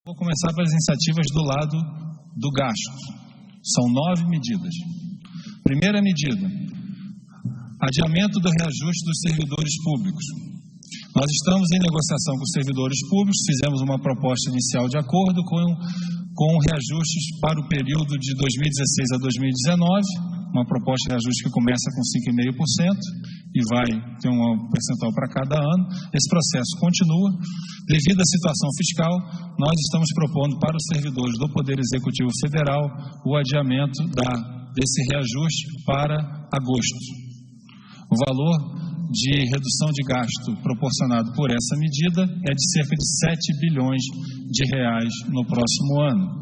Vou começar pelas iniciativas do lado do gasto. São 9 medidas. Primeira medida, adiamento do reajuste dos servidores públicos. Nós estamos em negociação com os servidores públicos, fizemos uma proposta inicial de acordo com reajustes para o período de 2016 a 2019, uma proposta de reajuste que começa com 5,5% e vai ter um percentual para cada ano. Esse processo continua. Devido à situação fiscal, nós estamos propondo para os servidores do Poder Executivo Federal o adiamento desse reajuste para agosto. O valor de redução de gasto proporcionado por essa medida é de cerca de 7 bilhões de reais no próximo ano.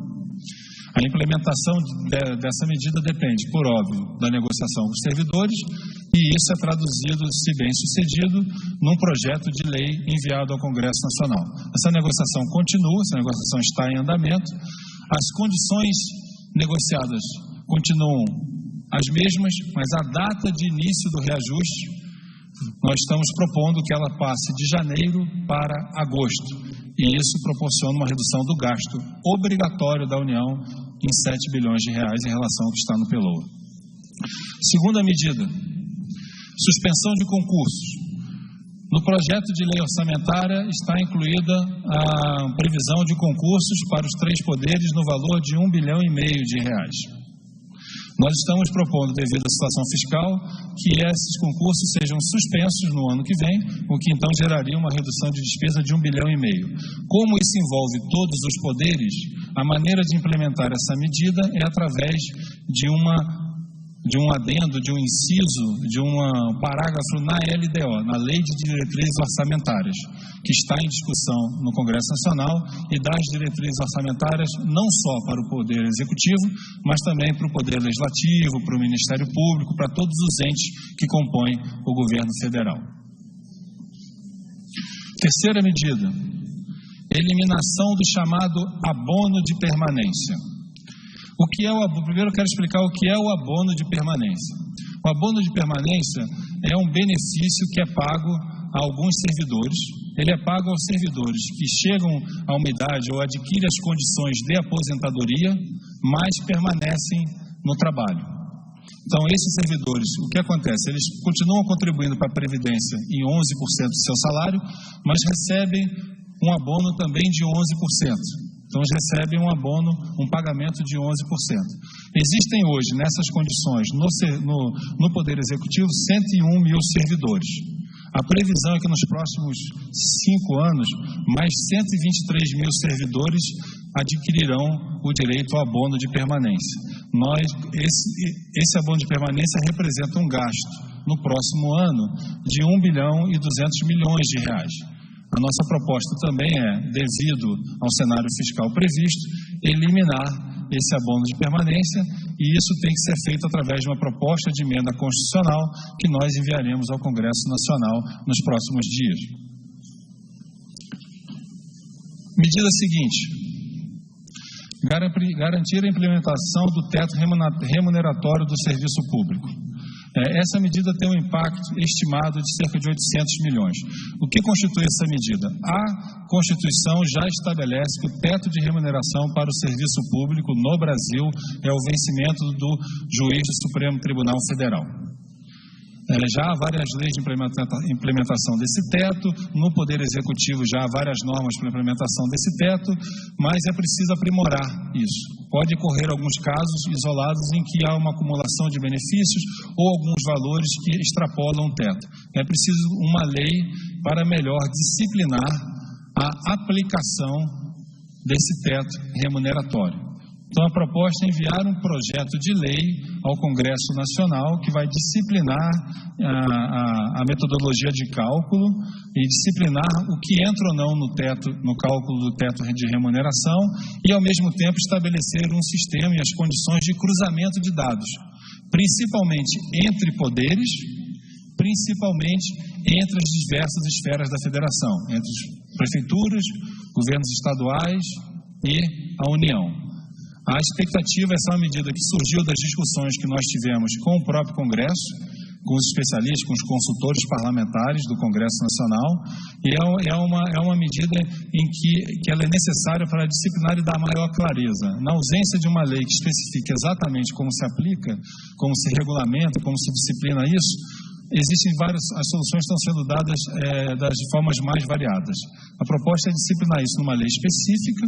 A implementação dessa medida depende, por óbvio, da negociação com os servidores, e isso é traduzido, se bem sucedido, num projeto de lei enviado ao Congresso Nacional. Essa negociação continua, essa negociação está em andamento. As condições negociadas continuam as mesmas, mas a data de início do reajuste, nós estamos propondo que ela passe de janeiro para agosto, e isso proporciona uma redução do gasto obrigatório da União em 7 bilhões de reais em relação ao que está no PELOA. Segunda medida, suspensão de concursos. No projeto de lei orçamentária está incluída a previsão de concursos para os 3 poderes no valor de 1,5 bilhão de reais. Nós estamos propondo, devido à situação fiscal, que esses concursos sejam suspensos no ano que vem, o que então geraria uma redução de despesa de 1,5 bilhão. Como isso envolve todos os poderes, a maneira de implementar essa medida é através de um adendo, de um inciso, de um parágrafo na LDO, na Lei de Diretrizes Orçamentárias, que está em discussão no Congresso Nacional, e das diretrizes orçamentárias não só para o Poder Executivo, mas também para o Poder Legislativo, para o Ministério Público, para todos os entes que compõem o governo federal. Terceira medida, eliminação do chamado abono de permanência. Primeiro eu quero explicar o que é o abono de permanência. O abono de permanência é um benefício que é pago a alguns servidores. Ele é pago aos servidores que chegam à uma idade ou adquirem as condições de aposentadoria, mas permanecem no trabalho. Então, esses servidores, o que acontece? Eles continuam contribuindo para a Previdência em 11% do seu salário, mas recebem um abono também de 11%. Então, eles recebem um abono, um pagamento de 11%. Existem hoje, nessas condições, no Poder Executivo, 101 mil servidores. A previsão é que nos próximos 5 anos, mais 123 mil servidores adquirirão o direito ao abono de permanência. Esse abono de permanência representa um gasto, no próximo ano, de 1,2 bilhão de reais. A nossa proposta também é, devido ao cenário fiscal previsto, eliminar esse abono de permanência, e isso tem que ser feito através de uma proposta de emenda constitucional que nós enviaremos ao Congresso Nacional nos próximos dias. Medida seguinte: garantir a implementação do teto remuneratório do serviço público. Essa medida tem um impacto estimado de cerca de 800 milhões. O que constitui essa medida? A Constituição já estabelece que o teto de remuneração para o serviço público no Brasil é o vencimento do juiz do Supremo Tribunal Federal. Já há várias leis de implementação desse teto, no Poder Executivo já há várias normas para implementação desse teto, mas é preciso aprimorar isso. Pode ocorrer alguns casos isolados em que há uma acumulação de benefícios ou alguns valores que extrapolam o teto. É preciso uma lei para melhor disciplinar a aplicação desse teto remuneratório. Então, a proposta é enviar um projeto de lei ao Congresso Nacional que vai disciplinar a metodologia de cálculo e disciplinar o que entra ou não no cálculo do teto de remuneração e, ao mesmo tempo, estabelecer um sistema e as condições de cruzamento de dados, principalmente entre poderes, principalmente entre as diversas esferas da federação, entre as prefeituras, governos estaduais e a União. A expectativa, essa é uma medida que surgiu das discussões que nós tivemos com o próprio Congresso, com os especialistas, com os consultores parlamentares do Congresso Nacional, e é uma medida que ela é necessária para disciplinar e dar maior clareza. Na ausência de uma lei que especifique exatamente como se aplica, como se regulamenta, como se disciplina isso, existem as soluções estão sendo dadas das formas mais variadas. A proposta é disciplinar isso numa lei específica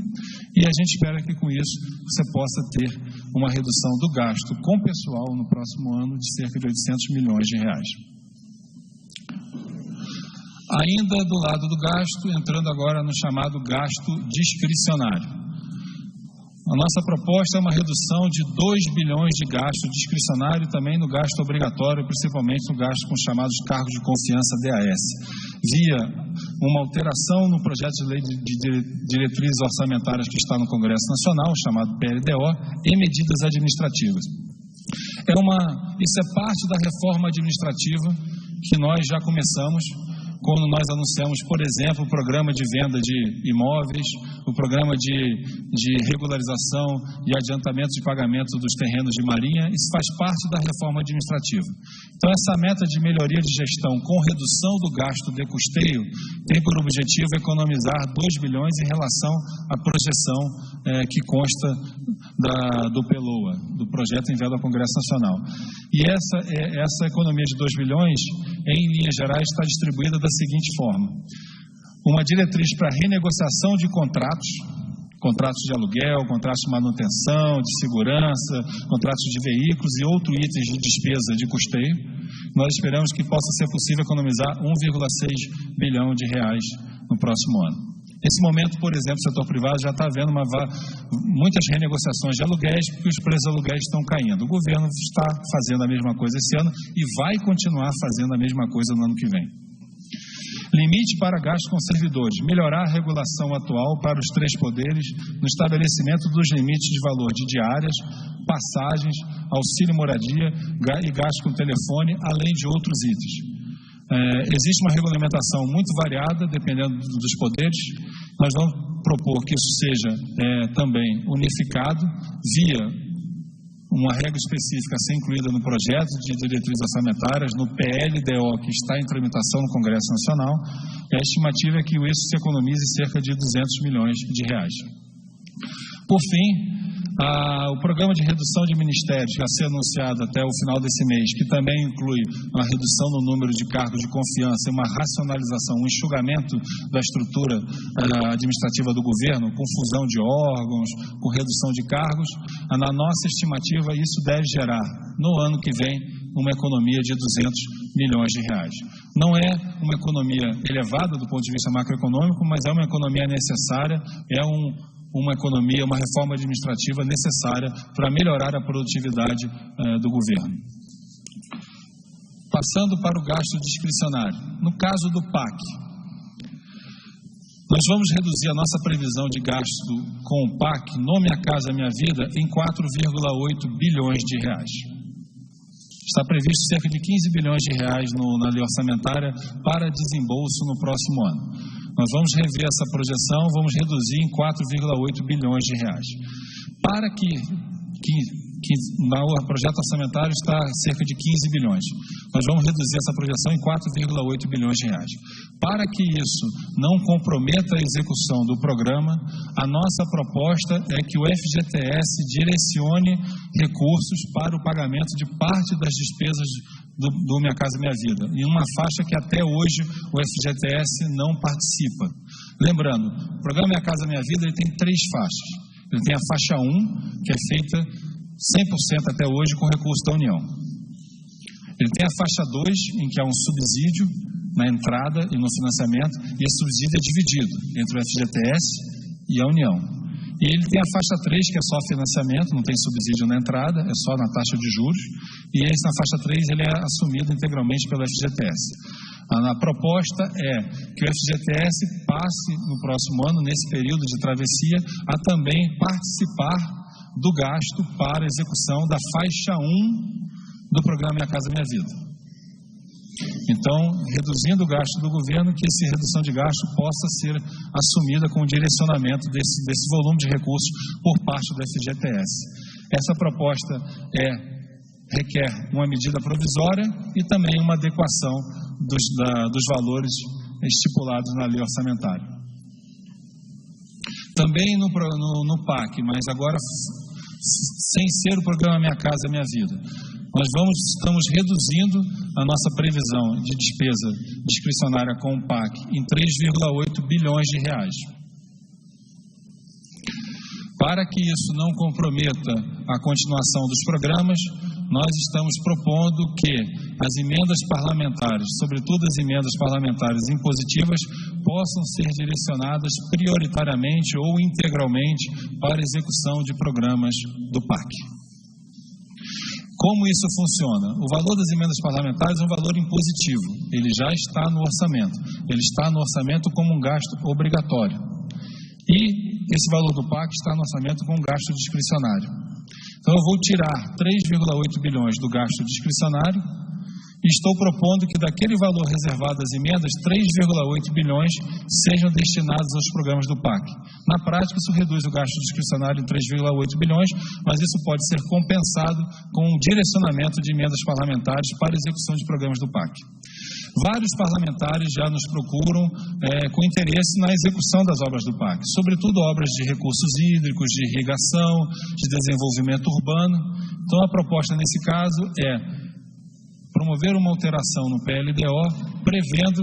e a gente espera que com isso você possa ter uma redução do gasto com pessoal no próximo ano de cerca de 800 milhões de reais. Ainda do lado do gasto, entrando agora no chamado gasto discricionário. A nossa proposta é uma redução de 2 bilhões de gasto discricionário e também no gasto obrigatório, principalmente no gasto com os chamados cargos de confiança DAS, via uma alteração no projeto de lei de diretrizes orçamentárias que está no Congresso Nacional, chamado PLDO, e medidas administrativas. Isso é parte da reforma administrativa que nós já começamos quando nós anunciamos, por exemplo, o programa de venda de imóveis, o programa de regularização e adiantamento de pagamento dos terrenos de marinha. Isso faz parte da reforma administrativa. Então, essa meta de melhoria de gestão com redução do gasto de custeio tem por objetivo economizar 2 bilhões em relação à projeção que consta do PELOA, do Projeto Enviado ao Congresso Nacional. E essa economia de 2 bilhões, em linhas gerais, está distribuída da seguinte forma: uma diretriz para renegociação de contratos de aluguel, contratos de manutenção, de segurança, contratos de veículos e outros itens de despesa de custeio. Nós esperamos que possa ser possível economizar 1,6 bilhão de reais no próximo ano. Nesse momento, por exemplo, o setor privado já está vendo muitas renegociações de aluguéis, porque os preços de aluguéis estão caindo. O governo está fazendo a mesma coisa esse ano e vai continuar fazendo a mesma coisa no ano que vem. Limite para gastos com servidores. Melhorar a regulação atual para os 3 poderes no estabelecimento dos limites de valor de diárias, passagens, auxílio moradia e gasto com telefone, além de outros itens. Existe uma regulamentação muito variada, dependendo dos poderes. Nós vamos propor que isso seja também unificado via uma regra específica a ser incluída no projeto de diretrizes orçamentárias, no PLDO, que está em tramitação no Congresso Nacional. E a estimativa é que isso se economize cerca de 200 milhões de reais. Por fim, o programa de redução de ministérios, que vai ser anunciado até o final desse mês, que também inclui uma redução no número de cargos de confiança, uma racionalização, um enxugamento da estrutura administrativa do governo, com fusão de órgãos, com redução de cargos. Na nossa estimativa, isso deve gerar, no ano que vem, uma economia de 200 milhões de reais. Não é uma economia elevada do ponto de vista macroeconômico, mas é uma economia necessária, uma economia, uma reforma administrativa necessária para melhorar a produtividade do governo. Passando para o gasto discricionário. No caso do PAC, nós vamos reduzir a nossa previsão de gasto com o PAC, no Minha Casa Minha Vida, em 4,8 bilhões de reais. Está previsto cerca de 15 bilhões de reais na lei orçamentária para desembolso no próximo ano. Nós vamos rever essa projeção, vamos reduzir em 4,8 bilhões de reais. Para que no projeto orçamentário está cerca de 15 bilhões. Nós vamos reduzir essa projeção em 4,8 bilhões de reais. Para que isso não comprometa a execução do programa, a nossa proposta é que o FGTS direcione recursos para o pagamento de parte das despesas do Minha Casa Minha Vida, em uma faixa que até hoje o FGTS não participa. Lembrando, o programa Minha Casa Minha Vida ele tem 3 faixas. Ele tem a faixa 1, que é feita 100% até hoje com recurso da União. Ele tem a faixa 2, em que há um subsídio na entrada e no financiamento, e esse subsídio é dividido entre o FGTS e a União. E ele tem a faixa 3, que é só financiamento, não tem subsídio na entrada, é só na taxa de juros, e esse na faixa 3 ele é assumido integralmente pelo FGTS. A proposta é que o FGTS passe no próximo ano, nesse período de travessia, a também participar do gasto para a execução da faixa 1 do programa Minha Casa Minha Vida. Então, reduzindo o gasto do governo, que essa redução de gasto possa ser assumida com o direcionamento desse volume de recursos por parte do FGTS. Essa proposta é requer uma medida provisória e também uma adequação dos valores estipulados na lei orçamentária. Também no PAC, mas agora sem ser o programa Minha Casa Minha Vida, nós estamos reduzindo a nossa previsão de despesa discricionária com o PAC em 3,8 bilhões de reais. Para que isso não comprometa a continuação dos programas, nós estamos propondo que as emendas parlamentares, sobretudo as emendas parlamentares impositivas, possam ser direcionadas prioritariamente ou integralmente para a execução de programas do PAC. Como isso funciona? O valor das emendas parlamentares é um valor impositivo, ele já está no orçamento, ele está no orçamento como um gasto obrigatório. E esse valor do PAC está no orçamento com um gasto discricionário. Então eu vou tirar 3,8 bilhões do gasto discricionário e estou propondo que daquele valor reservado às emendas, 3,8 bilhões sejam destinados aos programas do PAC. Na prática, isso reduz o gasto discricionário em 3,8 bilhões, mas isso pode ser compensado com um direcionamento de emendas parlamentares para a execução de programas do PAC. Vários parlamentares já nos procuram com interesse na execução das obras do PAC, sobretudo obras de recursos hídricos, de irrigação, de desenvolvimento urbano. Então, a proposta nesse caso é promover uma alteração no PLDO, prevendo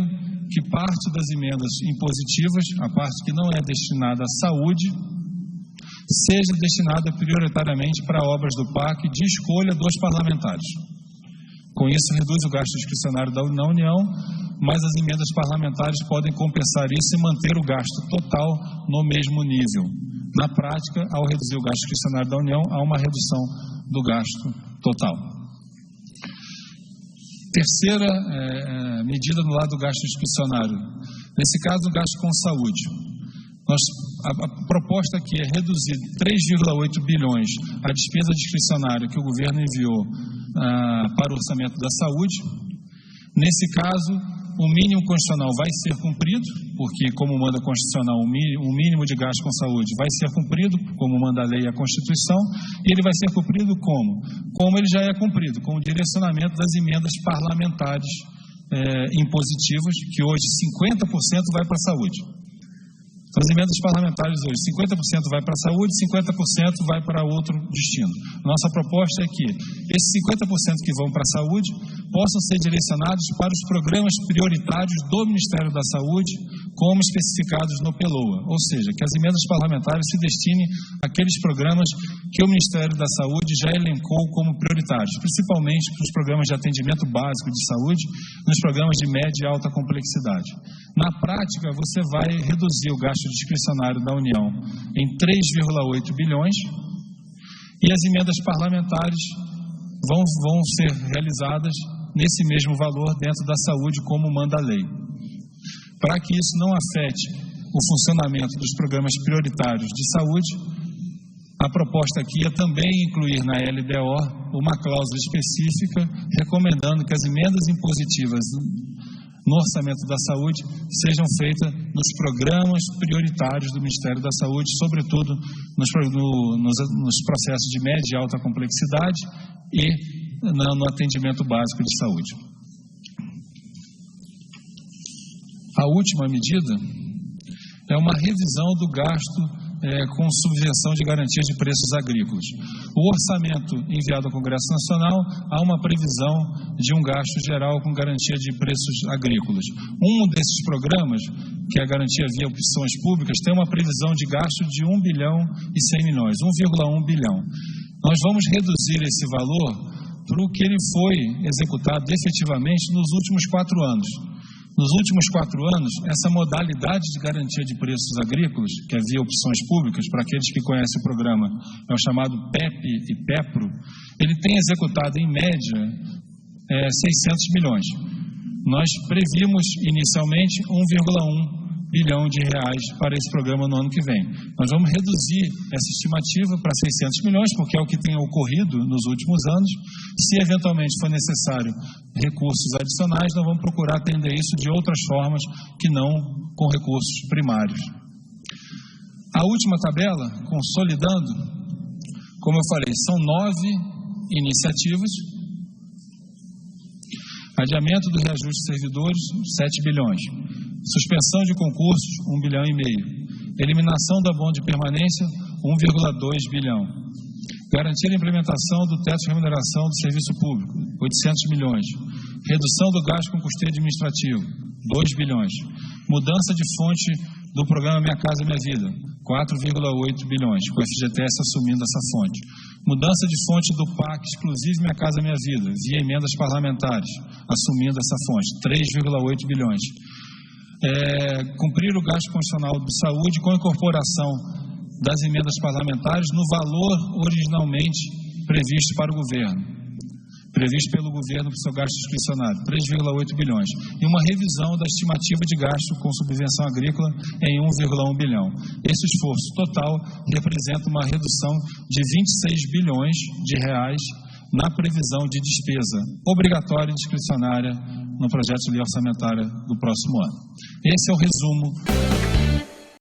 que parte das emendas impositivas, a parte que não é destinada à saúde, seja destinada prioritariamente para obras do PAC de escolha dos parlamentares. Com isso, reduz o gasto discricionário da União, mas as emendas parlamentares podem compensar isso e manter o gasto total no mesmo nível. Na prática, ao reduzir o gasto discricionário da União, há uma redução do gasto total. Terceira medida no lado do gasto discricionário. Nesse caso, o gasto com saúde. A proposta aqui é reduzir 3,8 bilhões a despesa discricionária que o governo enviou para o orçamento da saúde. Nesse caso, o mínimo constitucional vai ser cumprido, porque, como manda a Constitucional, o mínimo de gasto com saúde vai ser cumprido, como manda a lei e a Constituição, e ele vai ser cumprido como? Como ele já é cumprido, com o direcionamento das emendas parlamentares impositivas, que hoje 50% vai para a saúde. Então, as emendas parlamentares hoje, 50% vai para a saúde, 50% vai para outro destino. Nossa proposta é que esses 50% que vão para a saúde possam ser direcionados para os programas prioritários do Ministério da Saúde, como especificados no PELOA. Ou seja, que as emendas parlamentares se destinem àqueles programas que o Ministério da Saúde já elencou como prioritários, principalmente para os programas de atendimento básico de saúde, nos programas de média e alta complexidade. Na prática, você vai reduzir o gasto discricionário da União em 3,8 bilhões e as emendas parlamentares vão ser realizadas nesse mesmo valor dentro da saúde, como manda a lei. Para que isso não afete o funcionamento dos programas prioritários de saúde, a proposta aqui é também incluir na LDO uma cláusula específica recomendando que as emendas impositivas no orçamento da saúde sejam feitas nos programas prioritários do Ministério da Saúde, sobretudo nos processos de média e alta complexidade e no atendimento básico de saúde. A última medida é uma revisão do gasto com subvenção de garantia de preços agrícolas. O orçamento enviado ao Congresso Nacional há uma previsão de um gasto geral com garantia de preços agrícolas. Um desses programas, que é a garantia via opções públicas, tem uma previsão de gasto de 1 bilhão e 100 milhões, 1,1 bilhão. Nós vamos reduzir esse valor para o que ele foi executado efetivamente nos últimos 4 anos. Nos últimos 4 anos, essa modalidade de garantia de preços agrícolas, que é via opções públicas, para aqueles que conhecem o programa, é o chamado PEP e PEPRO, ele tem executado, em média, 600 milhões. Nós previmos, inicialmente, 1,1 bilhão de reais para esse programa no ano que vem. Nós vamos reduzir essa estimativa para 600 milhões, porque é o que tem ocorrido nos últimos anos. Se eventualmente for necessário recursos adicionais, nós vamos procurar atender isso de outras formas que não com recursos primários. A última tabela, consolidando, como eu falei, são 9 iniciativas Adiamento do reajuste de servidores, 7 bilhões. Suspensão de concursos, 1,5 bilhão. Eliminação da abono de permanência, 1,2 bilhão. Garantir a implementação do teto de remuneração do serviço público, 800 milhões. Redução do gasto com custeio administrativo, 2 bilhões. Mudança de fonte do programa Minha Casa Minha Vida, 4,8 bilhões, com o FGTS assumindo essa fonte. Mudança de fonte do PAC exclusivo Minha Casa Minha Vida, via emendas parlamentares, assumindo essa fonte, 3,8 bilhões. Cumprir o gasto constitucional de saúde com a incorporação das emendas parlamentares no valor originalmente previsto para o governo, previsto pelo governo para o seu gasto discricionário, 3,8 bilhões. E uma revisão da estimativa de gasto com subvenção agrícola em 1,1 bilhão. Esse esforço total representa uma redução de 26 bilhões de reais na previsão de despesa obrigatória e discricionária no projeto de lei orçamentária do próximo ano. Esse é o resumo